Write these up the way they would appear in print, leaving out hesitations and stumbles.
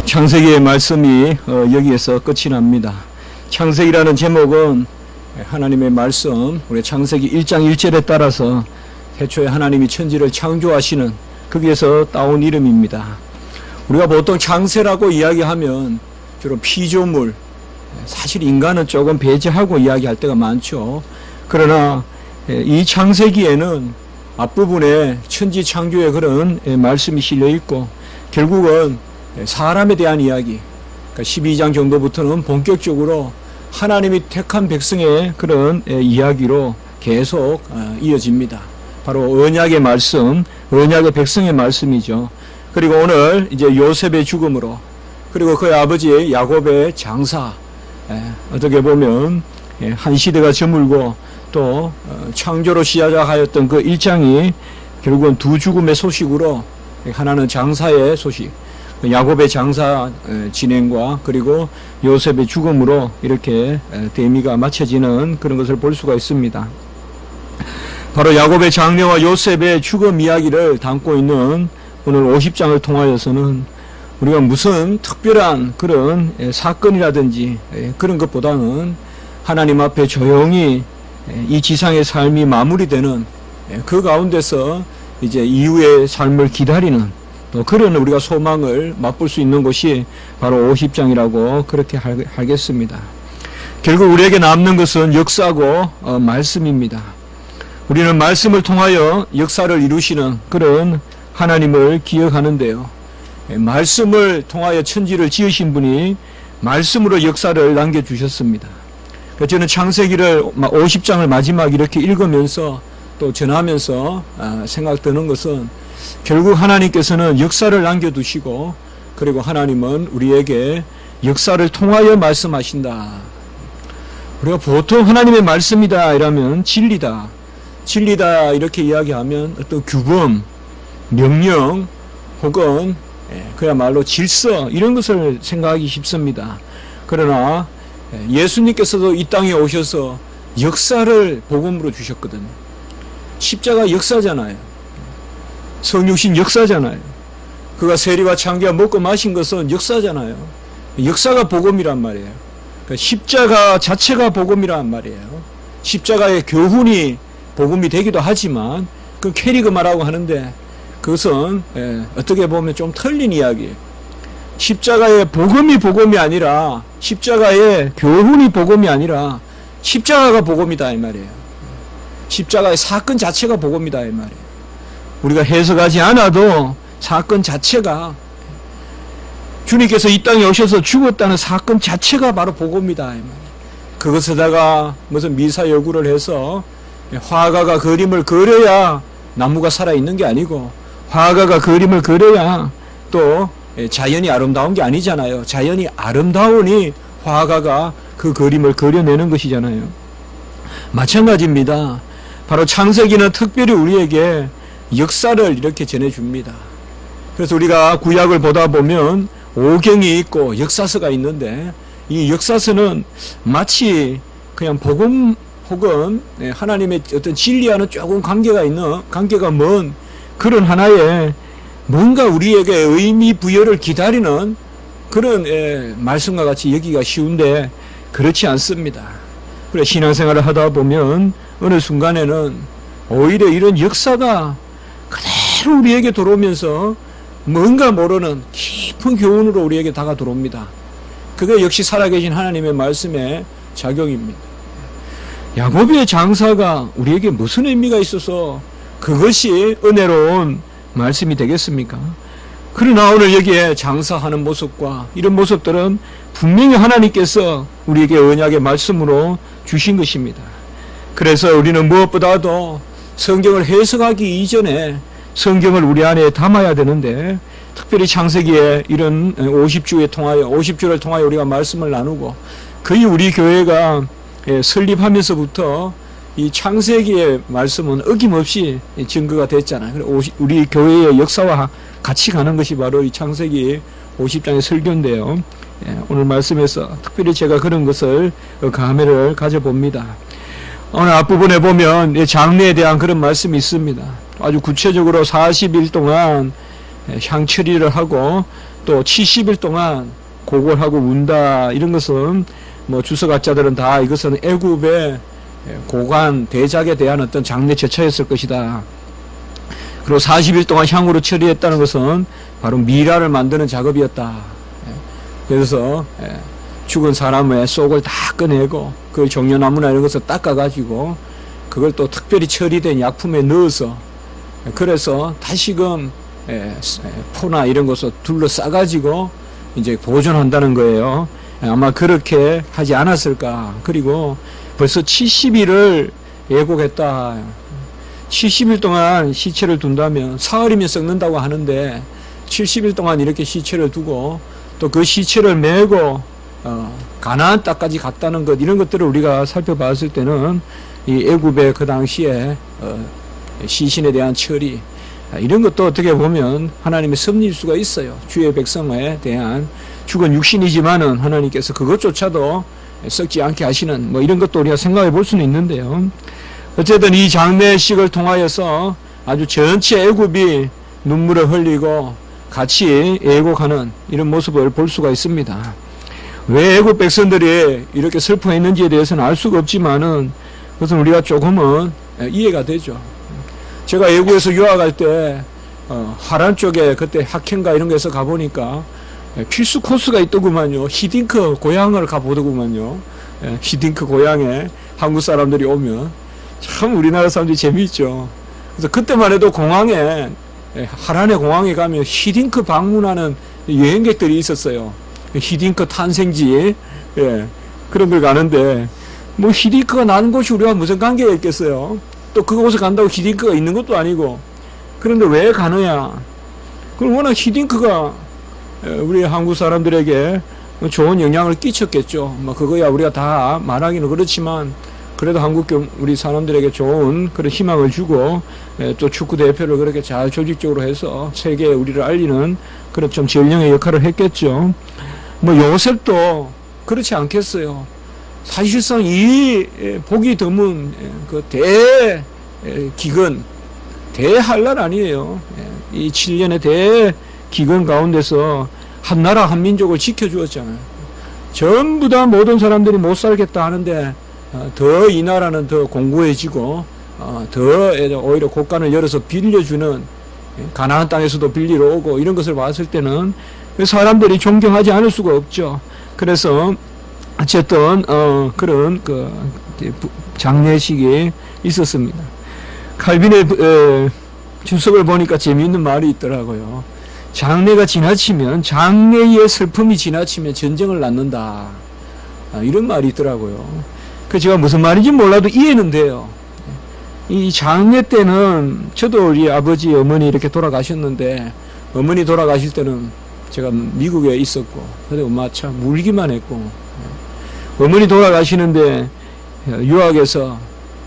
창세기의 말씀이 여기에서 끝이 납니다. 창세기라는 제목은 하나님의 말씀, 우리 창세기 1장 1절에 따라서 태초에 하나님이 천지를 창조하시는 거기에서 따온 이름입니다. 우리가 보통 창세라고 이야기하면 주로 피조물, 사실 인간은 조금 배제하고 이야기할 때가 많죠. 그러나 이 창세기에는 앞부분에 천지 창조의 그런 말씀이 실려 있고, 결국은 사람에 대한 이야기, 그러니까 12장 정도부터는 본격적으로 하나님이 택한 백성의 그런 이야기로 계속 이어집니다. 바로 언약의 말씀, 언약의 백성의 말씀이죠. 그리고 오늘 이제 요셉의 죽음으로, 그리고 그의 아버지 야곱의 장사, 어떻게 보면 한 시대가 저물고 또 창조로 시작하였던 그 1장이 결국은 두 죽음의 소식으로, 하나는 장사의 소식, 야곱의 장사 진행과 그리고 요셉의 죽음으로 이렇게 대미가 맞춰지는 그런 것을 볼 수가 있습니다. 바로 야곱의 장래와 요셉의 죽음 이야기를 담고 있는 오늘 50장을 통하여서는 우리가 무슨 특별한 그런 사건이라든지 그런 것보다는 하나님 앞에 조용히 이 지상의 삶이 마무리되는 그 가운데서 이제 이후의 삶을 기다리는 또 그런 우리가 소망을 맛볼 수 있는 것이 바로 50장이라고 그렇게 하겠습니다. 결국 우리에게 남는 것은 역사고 말씀입니다. 우리는 말씀을 통하여 역사를 이루시는 그런 하나님을 기억하는데요. 말씀을 통하여 천지를 지으신 분이 말씀으로 역사를 남겨주셨습니다. 저는 창세기를 50장을 마지막 이렇게 읽으면서 또 전하면서 생각드는 것은 결국 하나님께서는 역사를 남겨두시고, 그리고 하나님은 우리에게 역사를 통하여 말씀하신다. 우리가 보통 하나님의 말씀이다 이러면 진리다 이렇게 이야기하면 어떤 규범, 명령 혹은 그야말로 질서 이런 것을 생각하기 쉽습니다. 그러나 예수님께서도 이 땅에 오셔서 역사를 복음으로 주셨거든요. 십자가 역사잖아요. 성육신 역사잖아요. 그가 세리와 창기와 먹고 마신 것은 역사잖아요. 역사가 복음이란 말이에요. 그러니까 십자가 자체가 복음이란 말이에요. 십자가의 교훈이 복음이 되기도 하지만 그 캐리그마라고 하는데 그것은 어떻게 보면 좀 틀린 이야기예요. 십자가의 복음이 아니라, 십자가의 교훈이 복음이 아니라 십자가가 복음이다 이 말이에요. 십자가의 사건 자체가 복음이다 이 말이에요. 우리가 해석하지 않아도 사건 자체가, 주님께서 이 땅에 오셔서 죽었다는 사건 자체가 바로 복음이다 이 말이에요. 그것에다가 무슨 미사여구를 해서 화가가 그림을 그려야 나무가 살아있는 게 아니고, 화가가 그림을 그려야 또 자연이 아름다운 게 아니잖아요. 자연이 아름다우니 화가가 그 그림을 그려내는 것이잖아요. 마찬가지입니다. 바로 창세기는 특별히 우리에게 역사를 이렇게 전해줍니다. 그래서 우리가 구약을 보다 보면 오경이 있고 역사서가 있는데, 이 역사서는 마치 그냥 복음 혹은 하나님의 어떤 진리와는 조금 관계가 먼 그런 하나의 뭔가 우리에게 의미 부여를 기다리는 그런 말씀과 같이 여기가 쉬운데 그렇지 않습니다. 그래, 신앙생활을 하다 보면 어느 순간에는 오히려 이런 역사가 그대로 우리에게 들어오면서 뭔가 모르는 깊은 교훈으로 우리에게 다가 들어옵니다. 그게 역시 살아계신 하나님의 말씀의 작용입니다. 야곱의 장사가 우리에게 무슨 의미가 있어서 그것이 은혜로운 말씀이 되겠습니까? 그러나 오늘 여기에 장사하는 모습과 이런 모습들은 분명히 하나님께서 우리에게 언약의 말씀으로 주신 것입니다. 그래서 우리는 무엇보다도 성경을 해석하기 이전에 성경을 우리 안에 담아야 되는데, 특별히 창세기에 이런 50주를 통하여 우리가 말씀을 나누고, 거의 우리 교회가 설립하면서부터 이 창세기의 말씀은 어김없이 증거가 됐잖아요. 우리 교회의 역사와 같이 가는 것이 바로 이 창세기 50장의 설교인데요. 오늘 말씀에서 특별히 제가 그런 것을 감회를 가져봅니다. 오늘 앞부분에 보면 장래에 대한 그런 말씀이 있습니다. 아주 구체적으로 40일 동안 향처리를 하고 또 70일 동안 고골하고 운다 이런 것은 뭐 주석학자들은 다 이것은 애굽의 고관 대작에 대한 어떤 장례 절차였을 것이다. 그리고 40일 동안 향으로 처리했다는 것은 바로 미라를 만드는 작업이었다. 그래서 죽은 사람의 속을 다 꺼내고 그 종려나무나 이런 것을 닦아가지고 그걸 또 특별히 처리된 약품에 넣어서 그래서 다시금 포나 이런 것을 둘러싸가지고 이제 보존한다는 거예요. 아마 그렇게 하지 않았을까. 그리고 벌써 70일을 예고했다. 70일 동안 시체를 둔다면 사흘이면 썩는다고 하는데 70일 동안 이렇게 시체를 두고 또 그 시체를 메고 가나안 땅까지 갔다는 것 이런 것들을 우리가 살펴봤을 때는 이 애굽의 그 당시에 시신에 대한 처리 이런 것도 어떻게 보면 하나님의 섭리일 수가 있어요. 주의 백성에 대한 죽은 육신이지만은 하나님께서 그것조차도 썩지 않게 하시는 뭐 이런 것도 우리가 생각해 볼 수는 있는데요. 어쨌든 이 장례식을 통하여서 아주 전체 애굽이 눈물을 흘리고 같이 애곡하는 이런 모습을 볼 수가 있습니다. 왜 애굽 백성들이 이렇게 슬퍼했는지에 대해서는 알 수가 없지만은 그것은 우리가 조금은 이해가 되죠. 제가 애굽에서 유학할 때 하란 쪽에 그때 학회인가 이런 데서 가보니까 필수 코스가 있더구만요. 히딩크 고향을 가보더구만요. 히딩크 고향에 한국 사람들이 오면 참 우리나라 사람들이 재미있죠. 그래서 그때만 해도 공항에 하란의 공항에 가면 히딩크 방문하는 여행객들이 있었어요. 히딩크 탄생지 그런 걸 가는데 뭐 히딩크가 난 곳이 우리가 무슨 관계가 있겠어요. 또 그곳에 간다고 히딩크가 있는 것도 아니고 그런데 왜 가느냐. 그럼 워낙 히딩크가 우리 한국 사람들에게 좋은 영향을 끼쳤겠죠. 뭐 그거야 우리가 다 말하기는 그렇지만 그래도 한국 우리 사람들에게 좋은 그런 희망을 주고 또 축구 대표를 그렇게 잘 조직적으로 해서 세계에 우리를 알리는 그런 좀 전령의 역할을 했겠죠. 뭐 요셉도 그렇지 않겠어요. 사실상 이 복이 드문 그 대기근 대한란 아니에요. 이 7년의 대기근 가운데서 한 나라 한 민족을 지켜주었잖아요. 전부 다 모든 사람들이 못 살겠다 하는데 더 이 나라는 더 공고해지고 더 오히려 곳간을 열어서 빌려주는 가나안 땅에서도 빌리러 오고 이런 것을 봤을 때는 사람들이 존경하지 않을 수가 없죠. 그래서 어쨌든 그런 그 장례식이 있었습니다. 칼빈의 주석을 보니까 재미있는 말이 있더라고요. 장례가 지나치면 장례의 슬픔이 지나치면 전쟁을 낳는다. 이런 말이 있더라고요. 그 제가 무슨 말인지 몰라도 이해는 돼요. 이 장례 때는 저도 우리 아버지 어머니 이렇게 돌아가셨는데 어머니 돌아가실 때는 제가 미국에 있었고 근데 엄마 참 울기만 했고 어머니 돌아가시는데 유학에서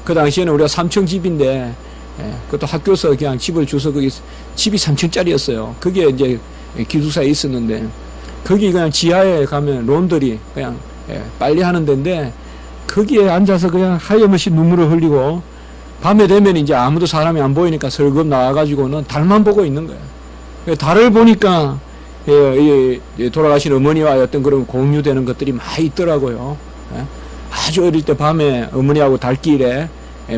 그 당시에는 우리가 3층 집인데 그것도 학교에서 그냥 집을 줘서 거기 집이 3층짜리였어요. 그게 이제 기숙사에 있었는데 거기 그냥 지하에 가면 론더리 그냥 빨리 하는 데인데 거기에 앉아서 그냥 하염없이 눈물을 흘리고 밤에 되면 이제 아무도 사람이 안 보이니까 설금 나와가지고는 달만 보고 있는 거예요. 달을 보니까 돌아가신 어머니와 어떤 그런 공유되는 것들이 많이 있더라고요. 아주 어릴 때 밤에 어머니하고 달길에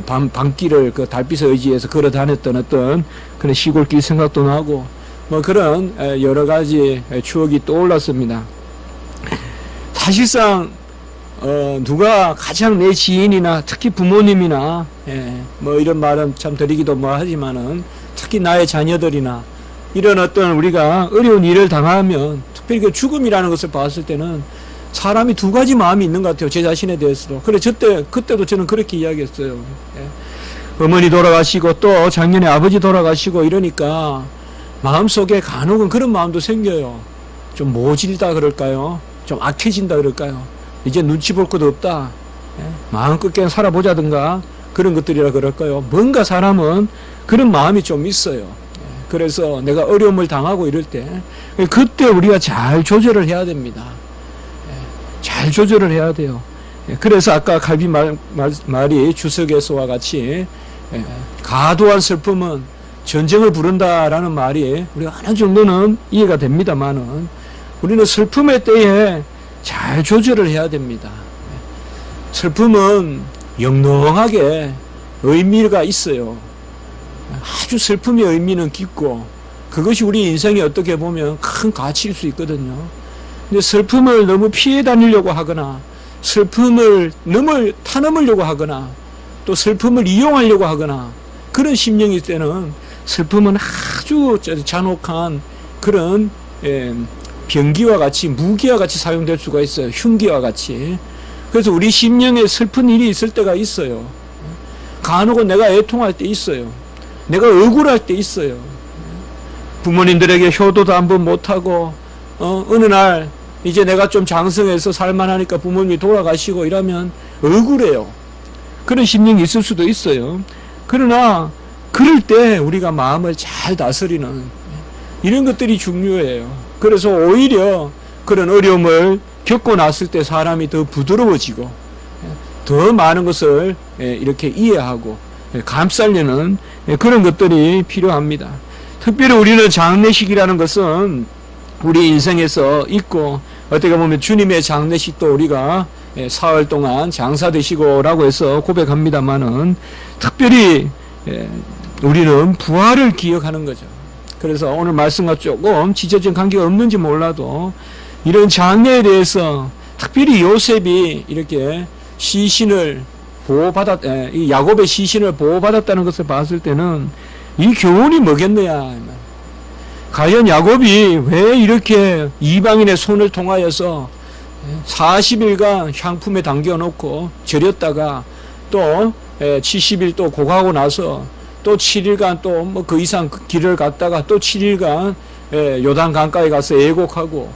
밤길을 그 달빛에 의지해서 걸어 다녔던 어떤 그런 시골길 생각도 나고 뭐 그런 여러 가지 추억이 떠올랐습니다. 사실상 누가 가장 내 지인이나 특히 부모님이나 뭐 이런 말은 참 드리기도 뭐 하지만은 특히 나의 자녀들이나 이런 어떤 우리가 어려운 일을 당하면 특별히 그 죽음이라는 것을 봤을 때는 사람이 두 가지 마음이 있는 것 같아요. 제 자신에 대해서도. 그래 그때도 저는 그렇게 이야기했어요. 어머니 돌아가시고 또 작년에 아버지 돌아가시고 이러니까 마음속에 간혹은 그런 마음도 생겨요. 좀 모질다 그럴까요? 좀 악해진다 그럴까요? 이제 눈치 볼 것도 없다. 마음 끝까지 살아보자든가 그런 것들이라 그럴까요? 뭔가 사람은 그런 마음이 좀 있어요. 그래서 내가 어려움을 당하고 이럴 때 그때 우리가 잘 조절을 해야 됩니다. 잘 조절을 해야 돼요. 그래서 아까 칼빈 말이 주석에서와 같이 과도한 슬픔은 전쟁을 부른다라는 말이 우리가 어느 정도는 이해가 됩니다만은 우리는 슬픔의 때에 잘 조절을 해야 됩니다. 슬픔은 영롱하게 의미가 있어요. 아주 슬픔의 의미는 깊고 그것이 우리 인생에 어떻게 보면 큰 가치일 수 있거든요. 근데 슬픔을 너무 피해 다니려고 하거나 슬픔을 너무 타넘으려고 하거나 또 슬픔을 이용하려고 하거나 그런 심령일 때는 슬픔은 아주 잔혹한 그런 병기와 같이 무기와 같이 사용될 수가 있어요. 흉기와 같이. 그래서 우리 심령에 슬픈 일이 있을 때가 있어요. 간혹은 내가 애통할 때 있어요. 내가 억울할 때 있어요. 부모님들에게 효도도 한번 못하고 어느 날 이제 내가 좀 장성해서 살만하니까 부모님이 돌아가시고 이러면 억울해요. 그런 심령이 있을 수도 있어요. 그러나 그럴 때 우리가 마음을 잘 다스리는 이런 것들이 중요해요. 그래서 오히려 그런 어려움을 겪고 났을 때 사람이 더 부드러워지고 더 많은 것을 이렇게 이해하고 감싸려는 그런 것들이 필요합니다. 특별히 우리는 장례식이라는 것은 우리 인생에서 있고 어떻게 보면 주님의 장례식도 우리가 사흘 동안 장사되시고라고 해서 고백합니다만은 특별히 우리는 부활을 기억하는 거죠. 그래서 오늘 말씀과 조금 지적인 관계가 없는지 몰라도 이런 장례에 대해서 특별히 요셉이 이렇게 시신을 이 야곱의 시신을 보호받았다는 것을 봤을 때는 이 교훈이 뭐겠느냐. 과연 야곱이 왜 이렇게 이방인의 손을 통하여서 40일간 향품에 담겨놓고 절였다가 또 70일 또 고가하고 나서 또 7일간 또 뭐 그 이상 길을 갔다가 또 7일간 요단 강가에 가서 애곡하고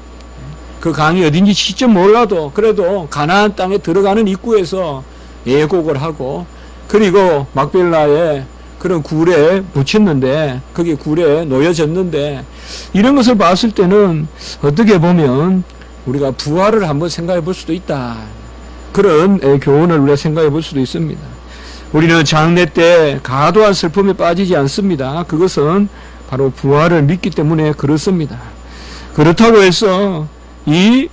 그 강이 어딘지 직접 몰라도 그래도 가나안 땅에 들어가는 입구에서 애곡을 하고 그리고 막벨라에 그런 굴에 묻혔는데 거기 굴에 놓여졌는데 이런 것을 봤을 때는 어떻게 보면 우리가 부활을 한번 생각해 볼 수도 있다. 그런 교훈을 우리가 생각해 볼 수도 있습니다. 우리는 장례 때 과도한 슬픔에 빠지지 않습니다. 그것은 바로 부활을 믿기 때문에 그렇습니다. 그렇다고 해서 이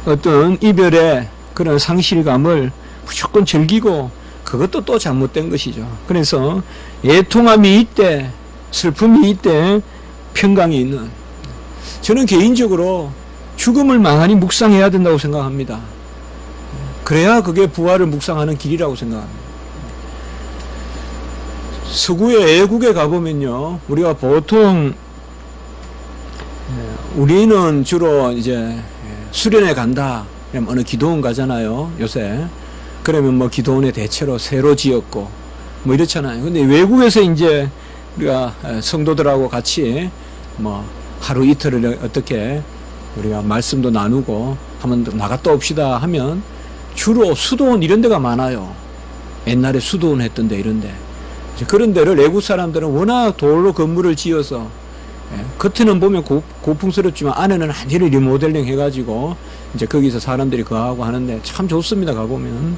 어떤 이별의 그런 상실감을 무조건 즐기고 그것도 또 잘못된 것이죠. 그래서 애통함이 있대, 슬픔이 있대, 평강이 있는. 저는 개인적으로 죽음을 많이 묵상해야 된다고 생각합니다. 그래야 그게 부활을 묵상하는 길이라고 생각합니다. 서구의 애국에 가보면요, 우리가 보통 우리는 주로 이제 수련회 간다. 그럼 어느 기도원 가잖아요, 요새. 그러면 뭐 기도원에 대체로 새로 지었고 뭐 이렇잖아요. 근데 외국에서 이제 우리가 성도들하고 같이 뭐 하루 이틀을 어떻게 우리가 말씀도 나누고 한번 나갔다 옵시다 하면 주로 수도원 이런 데가 많아요. 옛날에 수도원 했던 데 이런 데. 그런 데를 외국 사람들은 워낙 돌로 건물을 지어서 겉에는 보면 고풍스럽지만 안에는 완전히 리모델링 해가지고 이제 거기서 사람들이 거하고 하는데 참 좋습니다. 가보면.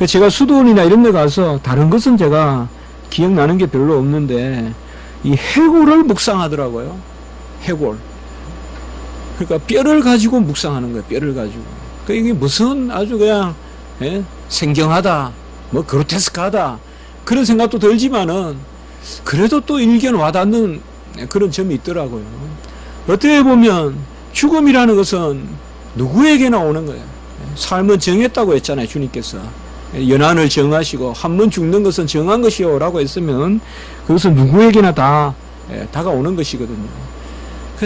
제가 수도원이나 이런 데 가서 다른 것은 제가 기억나는 게 별로 없는데 이 해골을 묵상하더라고요. 해골. 그러니까 뼈를 가지고 묵상하는 거예요. 뼈를 가지고. 이게 무슨 아주 그냥 생경하다, 뭐 그로테스크하다 그런 생각도 들지만은 그래도 또 일견 와닿는 그런 점이 있더라고요. 어떻게 보면 죽음이라는 것은 누구에게나 오는 거예요. 삶은 정했다고 했잖아요. 주님께서 연한을 정하시고 한 번 죽는 것은 정한 것이요 라고 했으면 그것은 누구에게나 다 다가오는 것이거든요.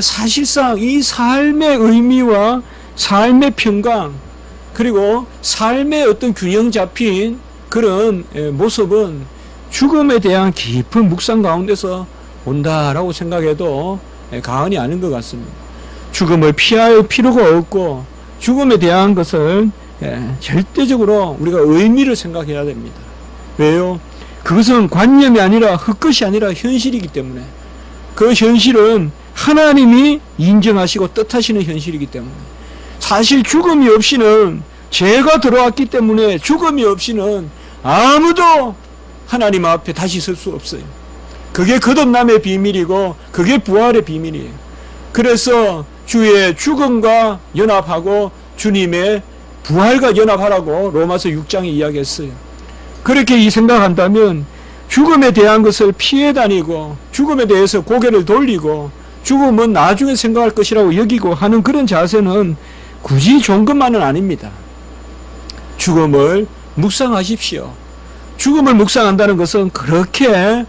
사실상 이 삶의 의미와 삶의 평강 그리고 삶의 어떤 균형 잡힌 그런 모습은 죽음에 대한 깊은 묵상 가운데서 온다라고 생각해도 과언이 아닌 것 같습니다. 죽음을 피할 필요가 없고 죽음에 대한 것을 절대적으로 우리가 의미를 생각해야 됩니다. 왜요? 그것은 관념이 아니라 헛것이 아니라 현실이기 때문에 그 현실은 하나님이 인정하시고 뜻하시는 현실이기 때문에 사실 죽음이 없이는 죄가 들어왔기 때문에 죽음이 없이는 아무도 하나님 앞에 다시 설 수 없어요. 그게 거듭남의 비밀이고 그게 부활의 비밀이에요. 그래서 주의 죽음과 연합하고 주님의 부활과 연합하라고 로마서 6장에 이야기했어요. 그렇게 생각한다면 죽음에 대한 것을 피해 다니고 죽음에 대해서 고개를 돌리고 죽음은 나중에 생각할 것이라고 여기고 하는 그런 자세는 굳이 좋은 것만은 아닙니다. 죽음을 묵상하십시오. 죽음을 묵상한다는 것은 그렇게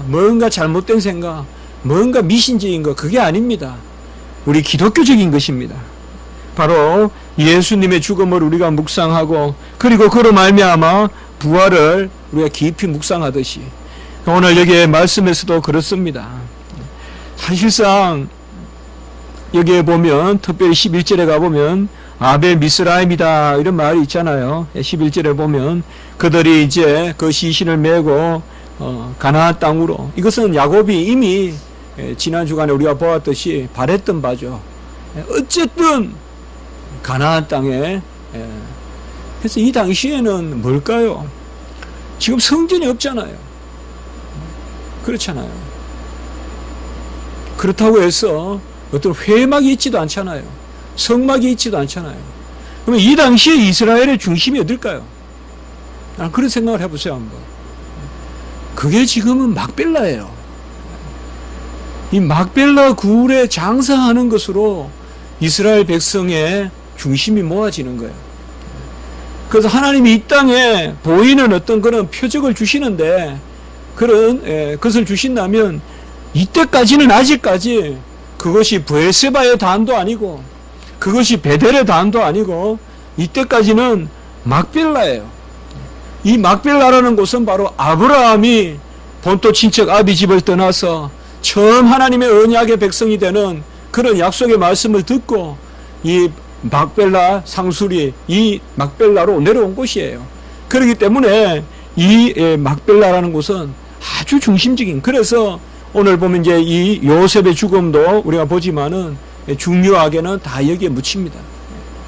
뭔가 잘못된 생각, 뭔가 미신적인 것, 그게 아닙니다. 우리 기독교적인 것입니다. 바로 예수님의 죽음을 우리가 묵상하고 그리고 그로 말미암아 부활을 우리가 깊이 묵상하듯이 오늘 여기에 말씀에서도 그렇습니다. 사실상 여기에 보면 특별히 11절에 가보면 아벨 미스라임이다 이런 말이 있잖아요. 11절에 보면 그들이 이제 그 시신을 메고 가나안 땅으로, 이것은 야곱이 이미 지난 주간에 우리가 보았듯이 바랬던 바죠. 어쨌든 가나안 땅에, 그래서 이 당시에는 뭘까요? 지금 성전이 없잖아요. 그렇잖아요. 그렇다고 해서 어떤 회막이 있지도 않잖아요. 성막이 있지도 않잖아요. 그러면 이 당시에 이스라엘의 중심이 어딜까요? 그런 생각을 해보세요 한번. 그게 지금은 막벨라예요. 이 막벨라 굴에 장사하는 것으로 이스라엘 백성의 중심이 모아지는 거예요. 그래서 하나님이 이 땅에 보이는 어떤 그런 표적을 주시는데 그런 것을 주신다면 이때까지는 아직까지 그것이 브엘세바의 단도 아니고 그것이 베델의 단도 아니고 이때까지는 막벨라예요. 이 막벨라라는 곳은 바로 아브라함이 본토 친척 아비 집을 떠나서 처음 하나님의 언약의 백성이 되는 그런 약속의 말씀을 듣고 이 막벨라 상술이 이 막벨라로 내려온 곳이에요. 그렇기 때문에 이 막벨라라는 곳은 아주 중심적인, 그래서 오늘 보면 이제 이 요셉의 죽음도 우리가 보지만은 중요하게는 다 여기에 묻힙니다.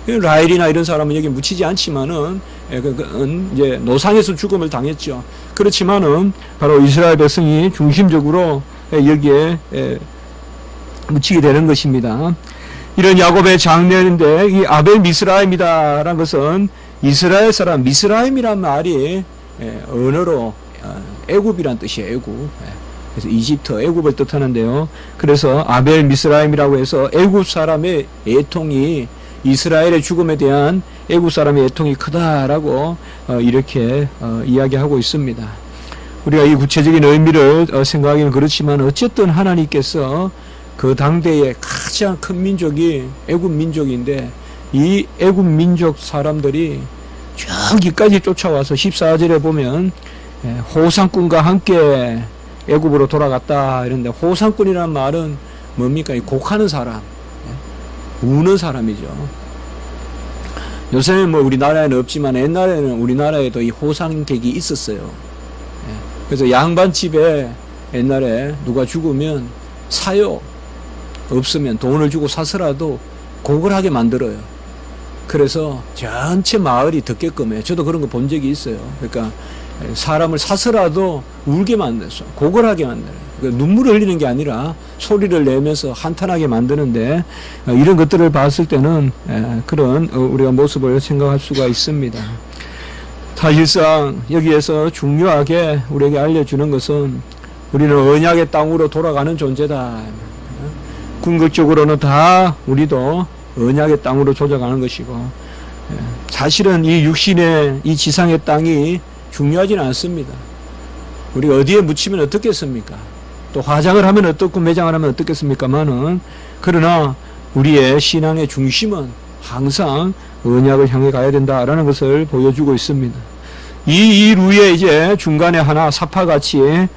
라헬이나 이런 사람은 여기에 묻히지 않지만은 이제 노상에서 죽음을 당했죠. 그렇지만은 바로 이스라엘 백성이 중심적으로 여기에 묻히게 되는 것입니다. 이런 야곱의 장례인데 이 아벨 미스라임이다라는 것은 이스라엘 사람, 미스라임이란 말이 언어로 애굽이란 뜻이에요. 애굽. 그래서 이집트, 애굽을 뜻하는데요. 그래서 아벨 미스라임이라고 해서 애굽 사람의 애통이, 이스라엘의 죽음에 대한 애굽 사람의 애통이 크다라고 이렇게 이야기하고 있습니다. 우리가 이 구체적인 의미를 생각하기는 그렇지만 어쨌든 하나님께서 그 당대의 가장 큰 민족이 애굽 민족인데 이 애굽 민족 사람들이 저기까지 쫓아와서 14절에 보면 호상꾼과 함께 애굽으로 돌아갔다 이런데, 호상꾼이라는 말은 뭡니까? 곡하는 사람, 우는 사람이죠. 요새는 뭐 우리나라에는 없지만 옛날에는 우리나라에도 이 호상객이 있었어요. 그래서 양반집에 옛날에 누가 죽으면 사요. 없으면 돈을 주고 사서라도 곡을 하게 만들어요. 그래서 전체 마을이 듣게끔 해요. 저도 그런 거 본 적이 있어요. 그러니까 사람을 사서라도 울게 만들어서 곡을 하게 만들어요. 그러니까 눈물을 흘리는 게 아니라 소리를 내면서 한탄하게 만드는데 이런 것들을 봤을 때는 그런 우리가 모습을 생각할 수가 있습니다. 사실상 여기에서 중요하게 우리에게 알려주는 것은 우리는 언약의 땅으로 돌아가는 존재다. 궁극적으로는 다 우리도 언약의 땅으로 조져가는 것이고, 사실은 이 육신의 이 지상의 땅이 중요하지는 않습니다. 우리가 어디에 묻히면 어떻겠습니까? 또 화장을 하면 어떻고 매장을 하면 어떻겠습니까만은, 그러나 우리의 신앙의 중심은 항상 언약을 향해 가야 된다라는 것을 보여주고 있습니다. 이 일 후에 이제 중간에 하나 사파같이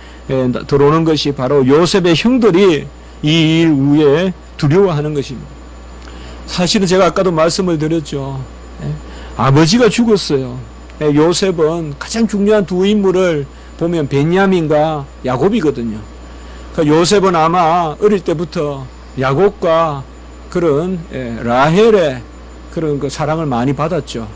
들어오는 것이 바로 요셉의 형들이 이 일 후에 두려워하는 것입니다. 사실은 제가 아까도 말씀을 드렸죠. 아버지가 죽었어요. 요셉은 가장 중요한 두 인물을 보면 베냐민과 야곱이거든요. 그러니까 요셉은 아마 어릴 때부터 야곱과 그런 라헬의 그런 그 사랑을 많이 받았죠.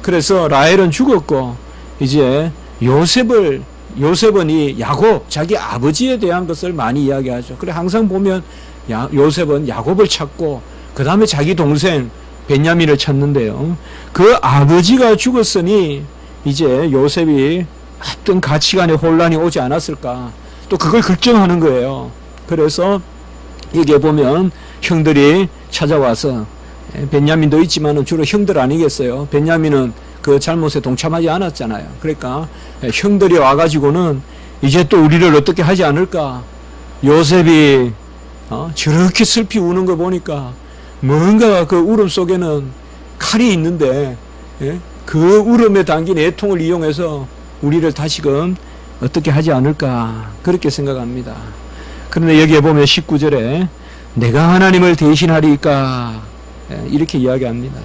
그래서 라헬은 죽었고 이제 요셉을 요셉은 이 야곱, 자기 아버지에 대한 것을 많이 이야기하죠. 그래 항상 보면 요셉은 야곱을 찾고 그 다음에 자기 동생 베냐민을 찾는데요. 그 아버지가 죽었으니 이제 요셉이 어떤 가치관의 혼란이 오지 않았을까, 또 그걸 걱정하는 거예요. 그래서 여기에 보면 형들이 찾아와서, 베냐민도 있지만 주로 형들 아니겠어요. 베냐민은 그 잘못에 동참하지 않았잖아요. 그러니까 형들이 와가지고는 이제 또 우리를 어떻게 하지 않을까, 요셉이 저렇게 슬피 우는 거 보니까 뭔가 그 울음 속에는 칼이 있는데, 그 울음에 담긴 애통을 이용해서 우리를 다시금 어떻게 하지 않을까, 그렇게 생각합니다. 그런데 여기에 보면 19절에 내가 하나님을 대신하리까, 이렇게 이야기합니다.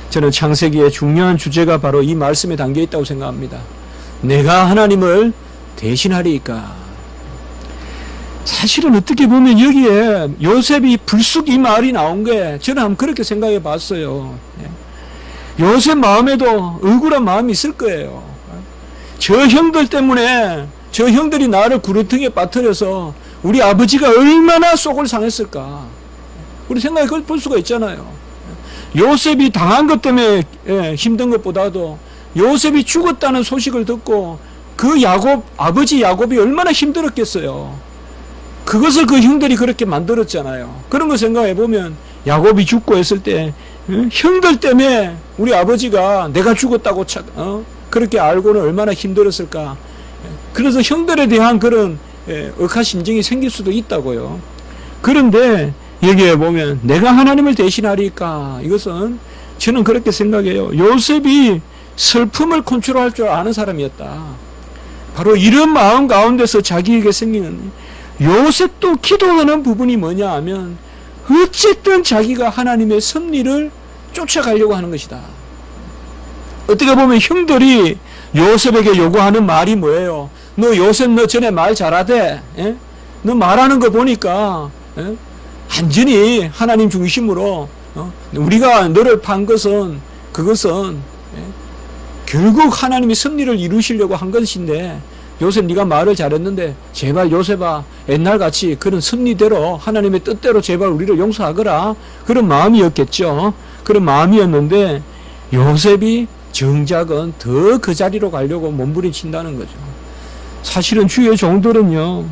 저는 창세기의 중요한 주제가 바로 이 말씀에 담겨 있다고 생각합니다. 내가 하나님을 대신하리까. 사실은 어떻게 보면 여기에 요셉이 불쑥 이 말이 나온 게 저는 한번 그렇게 생각해 봤어요. 요셉 마음에도 억울한 마음이 있을 거예요. 저 형들 때문에, 저 형들이 나를 구르등에 빠뜨려서 우리 아버지가 얼마나 속을 상했을까. 우리 생각해 볼 수가 있잖아요. 요셉이 당한 것 때문에 힘든 것보다도 요셉이 죽었다는 소식을 듣고 그 아버지 야곱이 얼마나 힘들었겠어요. 그것을 그 형들이 그렇게 만들었잖아요. 그런 거 생각해 보면 야곱이 죽고 했을 때 형들 때문에 우리 아버지가 내가 죽었다고 그렇게 알고는 얼마나 힘들었을까. 그래서 형들에 대한 그런 억하 심정이 생길 수도 있다고요. 그런데 여기에 보면 내가 하나님을 대신하리까, 이것은 저는 그렇게 생각해요. 요셉이 슬픔을 컨트롤할 줄 아는 사람이었다. 바로 이런 마음 가운데서 자기에게 생기는, 요셉도 기도하는 부분이 뭐냐 하면 어쨌든 자기가 하나님의 섭리를 쫓아가려고 하는 것이다. 어떻게 보면 형들이 요셉에게 요구하는 말이 뭐예요? 너 요셉 너 전에 말 잘하대. 너 말하는 거 보니까 완전히 하나님 중심으로 우리가 너를 판 것은 그것은 결국 하나님이 섭리를 이루시려고 한 것인데, 요셉 네가 말을 잘했는데 제발 요셉아 옛날같이 그런 섭리대로 하나님의 뜻대로 제발 우리를 용서하거라, 그런 마음이었겠죠. 그런 마음이었는데 요셉이 정작은 더 그 자리로 가려고 몸부림친다는 거죠. 사실은 주의 종들은요,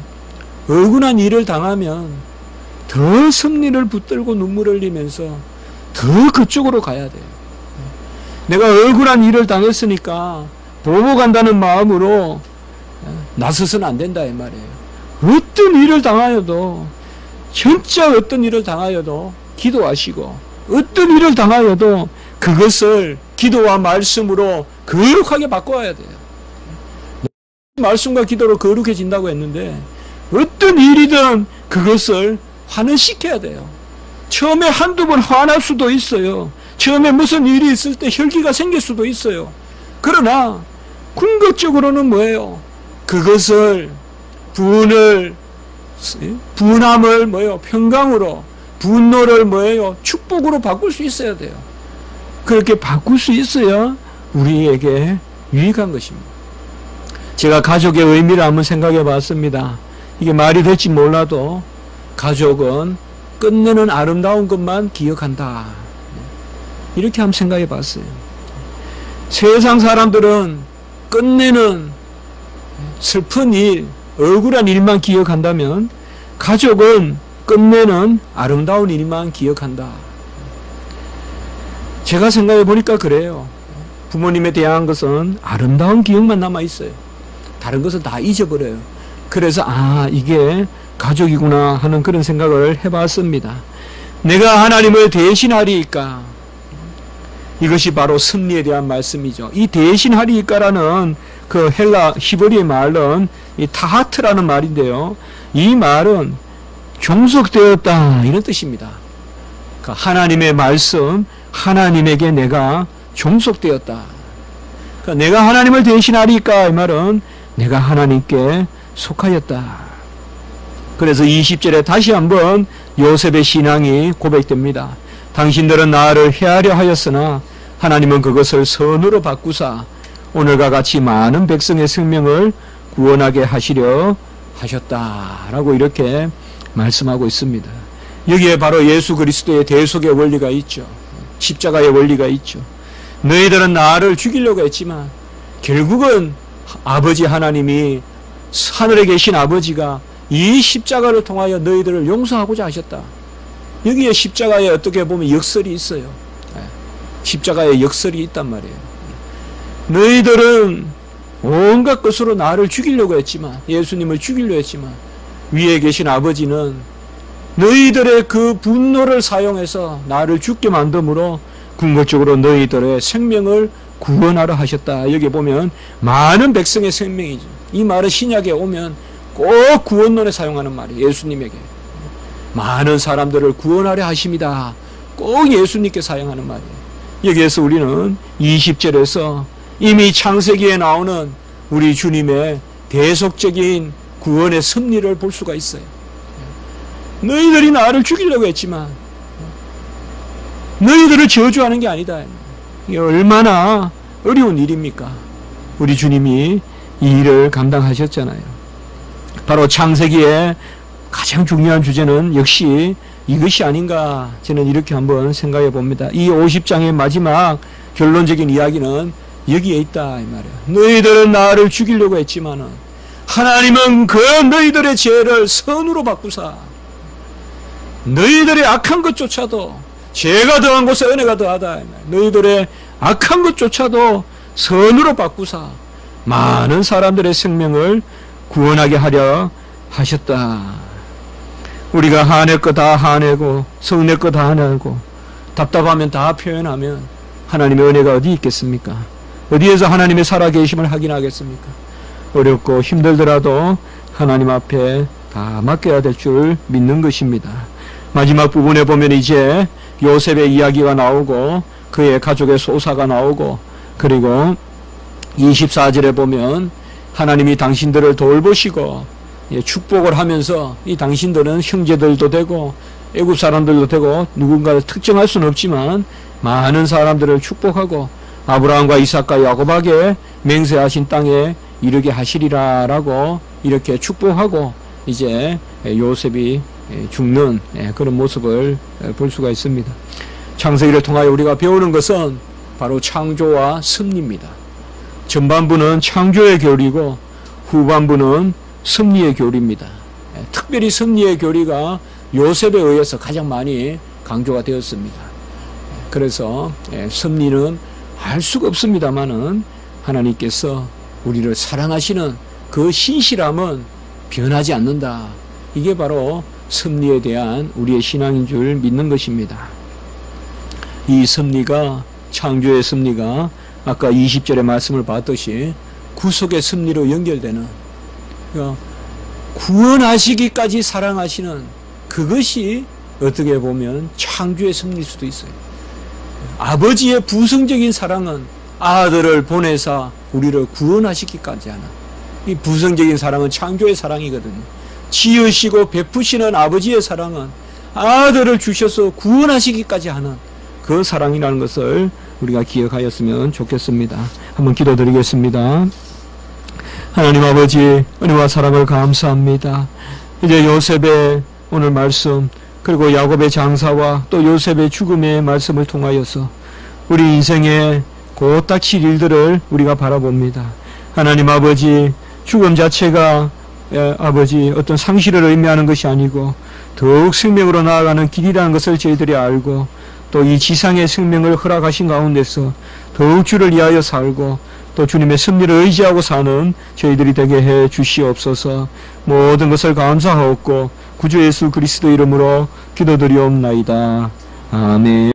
억울한 일을 당하면 더 섭리를 붙들고 눈물을 흘리면서 더 그쪽으로 가야 돼요. 내가 억울한 일을 당했으니까 보고 간다는 마음으로 나서서는 안 된다 이 말이에요. 어떤 일을 당하여도, 진짜 어떤 일을 당하여도 기도하시고, 어떤 일을 당하여도 그것을 기도와 말씀으로 거룩하게 바꿔야 돼요. 말씀과 기도로 거룩해진다고 했는데 어떤 일이든 그것을 환원시켜야 돼요. 처음에 한두 번 화날 수도 있어요. 처음에 무슨 일이 있을 때 혈기가 생길 수도 있어요. 그러나 궁극적으로는 뭐예요? 그것을 분함을 평강으로, 분노를 축복으로 바꿀 수 있어야 돼요. 그렇게 바꿀 수 있어야 우리에게 유익한 것입니다. 제가 가족의 의미를 한번 생각해 봤습니다. 이게 말이 될지 몰라도 가족은 끝내는 아름다운 것만 기억한다. 이렇게 한번 생각해 봤어요. 세상 사람들은 끝내는 슬픈 일, 억울한 일만 기억한다면 가족은 끝내는 아름다운 일만 기억한다. 제가 생각해 보니까 그래요. 부모님에 대한 것은 아름다운 기억만 남아있어요. 다른 것은 다 잊어버려요. 그래서 이게 가족이구나 하는 그런 생각을 해봤습니다. 내가 하나님을 대신하리이까, 이것이 바로 섭리에 대한 말씀이죠. 이 대신하리이까라는 그 헬라 히브리의 말은 이 타하트라는 말인데요, 이 말은 종속되었다 이런 뜻입니다. 그러니까 하나님의 말씀, 하나님에게 내가 종속되었다. 그러니까 내가 하나님을 대신하리까, 이 말은 내가 하나님께 속하였다. 그래서 20절에 다시 한번 요셉의 신앙이 고백됩니다. 당신들은 나를 해하려 하였으나 하나님은 그것을 선으로 바꾸사 오늘과 같이 많은 백성의 생명을 구원하게 하시려 하셨다라고 이렇게 말씀하고 있습니다. 여기에 바로 예수 그리스도의 대속의 원리가 있죠. 십자가의 원리가 있죠. 너희들은 나를 죽이려고 했지만 결국은 아버지 하나님이, 하늘에 계신 아버지가 이 십자가를 통하여 너희들을 용서하고자 하셨다. 여기에 십자가에 어떻게 보면 역설이 있어요. 십자가에 역설이 있단 말이에요. 너희들은 온갖 것으로 나를 죽이려고 했지만, 예수님을 죽이려고 했지만 위에 계신 아버지는 너희들의 그 분노를 사용해서 나를 죽게 만듦으로 궁극적으로 너희들의 생명을 구원하러 하셨다. 여기 보면 많은 백성의 생명이죠. 이 말은 신약에 오면 꼭 구원론에 사용하는 말이에요. 예수님에게 많은 사람들을 구원하려 하십니다. 꼭 예수님께 사용하는 말이에요. 여기에서 우리는 20절에서 이미 창세기에 나오는 우리 주님의 대속적인 구원의 섭리를 볼 수가 있어요. 너희들이 나를 죽이려고 했지만 너희들을 저주하는 게 아니다. 이게 얼마나 어려운 일입니까? 우리 주님이 이 일을 감당하셨잖아요. 바로 창세기의 가장 중요한 주제는 역시 이것이 아닌가, 저는 이렇게 한번 생각해 봅니다. 이 50장의 마지막 결론적인 이야기는 여기에 있다 이 말이에요. 너희들은 나를 죽이려고 했지만은 하나님은 그 너희들의 죄를 선으로 바꾸사 너희들의 악한 것조차도, 죄가 더한 곳에 은혜가 더하다, 너희들의 악한 것조차도 선으로 바꾸사 많은 사람들의 생명을 구원하게 하려 하셨다. 우리가 화낼 거 다 화내고 성낼 거 다 화내고 답답하면 다 표현하면 하나님의 은혜가 어디 있겠습니까? 어디에서 하나님의 살아계심을 확인하겠습니까? 어렵고 힘들더라도 하나님 앞에 다 맡겨야 될 줄 믿는 것입니다. 마지막 부분에 보면 이제 요셉의 이야기가 나오고 그의 가족의 소사가 나오고, 그리고 24절에 보면 하나님이 당신들을 돌보시고 축복을 하면서, 이 당신들은 형제들도 되고 애굽 사람들도 되고 누군가를 특정할 수는 없지만 많은 사람들을 축복하고 아브라함과 이삭과 야곱에게 맹세하신 땅에 이르게 하시리라 라고 이렇게 축복하고 이제 요셉이 죽는 그런 모습을 볼 수가 있습니다. 창세기를 통하여 우리가 배우는 것은 바로 창조와 섭리입니다. 전반부는 창조의 교리고 후반부는 섭리의 교리입니다. 특별히 섭리의 교리가 요셉에 의해서 가장 많이 강조가 되었습니다. 그래서 섭리는 알 수가 없습니다만은 하나님께서 우리를 사랑하시는 그 신실함은 변하지 않는다. 이게 바로 섭리에 대한 우리의 신앙인 줄 믿는 것입니다. 이 섭리가, 창조의 섭리가 아까 20절의 말씀을 봤듯이 구속의 섭리로 연결되는, 그러니까 구원하시기까지 사랑하시는 그것이 어떻게 보면 창조의 섭리일 수도 있어요. 아버지의 부성적인 사랑은 아들을 보내사 우리를 구원하시기까지 하는, 이 부성적인 사랑은 창조의 사랑이거든요. 지으시고 베푸시는 아버지의 사랑은 아들을 주셔서 구원하시기까지 하는 그 사랑이라는 것을 우리가 기억하였으면 좋겠습니다. 한번 기도드리겠습니다. 하나님 아버지, 은혜와 사랑을 감사합니다. 이제 요셉의 오늘 말씀, 그리고 야곱의 장사와 또 요셉의 죽음의 말씀을 통하여서 우리 인생의 곧 닥칠 일들을 우리가 바라봅니다. 하나님 아버지, 죽음 자체가 아버지 어떤 상실을 의미하는 것이 아니고 더욱 생명으로 나아가는 길이라는 것을 저희들이 알고, 또 이 지상의 생명을 허락하신 가운데서 더욱 주를 위하여 살고 또 주님의 섭리를 의지하고 사는 저희들이 되게 해 주시옵소서. 모든 것을 감사하옵고 구주 예수 그리스도 이름으로 기도드리옵나이다. 아멘.